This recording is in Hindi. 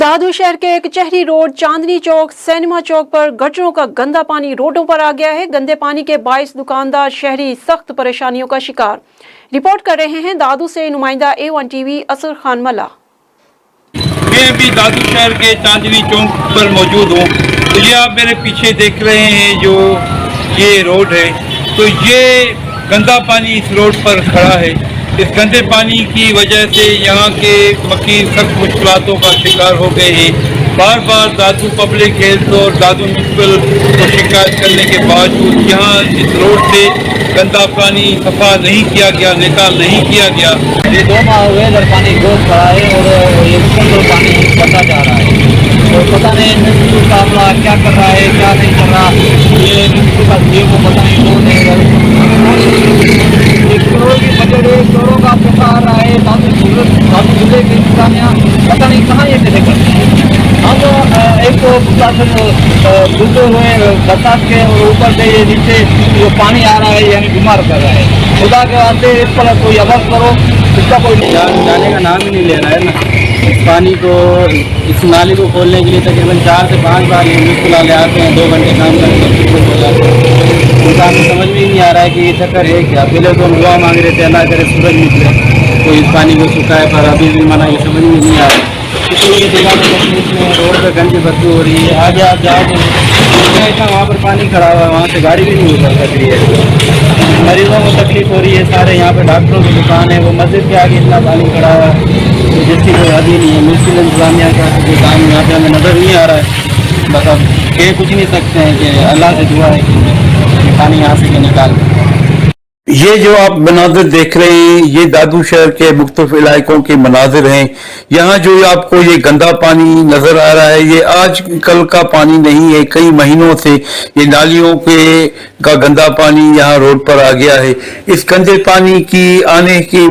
दादू शहर के कचहरी रोड, चांदनी चौक, सिनेमा चौक पर गटरों का गंदा पानी रोडों पर आ गया है। गंदे पानी के बाइस दुकानदार शहरी सख्त परेशानियों का शिकार। रिपोर्ट कर रहे हैं दादू से नुमाइंदा A1 TV असर खान मला। मैं अभी दादू शहर के चांदनी चौक पर मौजूद हूँ। तो ये आप मेरे पीछे देख रहे हैं जो ये रोड है, तो ये गंदा पानी इस रोड पर खड़ा है। इस गंदे पानी की वजह से यहाँ के मकीन सख्त मुश्किलों का शिकार हो गए हैं। बार बार दादू पब्लिक हेल्थ और दादू म्यूनसिपल को शिकायत करने के बावजूद यहाँ इस रोड से गंदा पानी सफा नहीं किया गया, निकाल नहीं किया गया। ये 2 माह हुए इधर पानी रोज खड़ा है और ये पानी बढ़ता जा रहा है। तो पता नहीं म्यूनसिपल का अपना क्या कर रहा है, क्या नहीं कर रहा। ये म्यूनसिपल का सीएम को पता नहीं कौन है। करोड़ की बजट है, करोड़ों का पैसा आ रहा है। दादू जिले की इंतजामिया पता नहीं कहाँ ये कैसे करते हैं। हम एक तो प्रशासन डूबे हुए बरसात के ऊपर से ये नीचे जो पानी आ रहा है यानी बीमार कर रहा है। खुदा के वास्ते इस पर कोई अमल करो, इसका कोई जाने का नाम ही नहीं ले रहा है ना। इस पानी को, इस नाली को खोलने के लिए तकरीबन 4 से 5 बार ये म्यूनसिपल वाले आते हैं, 2 घंटे काम करके फिर कुछ हो जाते हैं। उनका हमें समझ में ही नहीं आ रहा है कि ये चक्कर है क्या। पहले तो हम दुआ मांग रहे थे अल्लाह करे सूरज निकले तो इस पानी को सुखाए, पर अभी भी मना ये समझ में नहीं आ रहा है। इसलिए देखा रोड पर गंदी बदबू हो रही है। आगे आप जाओ तो इतना वहाँ पर पानी खड़ा हुआ है, वहाँ से गाड़ी भी नहीं गुजर सक रही है। मरीजों को तकलीफ हो रही है। सारे यहाँ पे डॉक्टरों की दुकान है, वो मस्जिद के आगे इतना पानी खड़ा हुआ है जिसकी कोई हद ही नहीं है। म्यूनसिपल इंतजामिया का कोई काम यहाँ पे हमें नज़र नहीं आ रहा है। बस अब कह कुछ नहीं सकते हैं कि अल्लाह से दुआ है कि पानी यहाँ से निकाल। ये जो आप मनाजिर देख रहे हैं ये दादू शहर के मुख्तलिफ इलाकों के मनाजिर हैं। यहाँ जो आपको ये गंदा पानी नजर आ रहा है ये आज कल का पानी नहीं है, कई महीनों से ये नालियों के का गंदा पानी यहाँ रोड पर आ गया है। इस गंदे पानी की आने की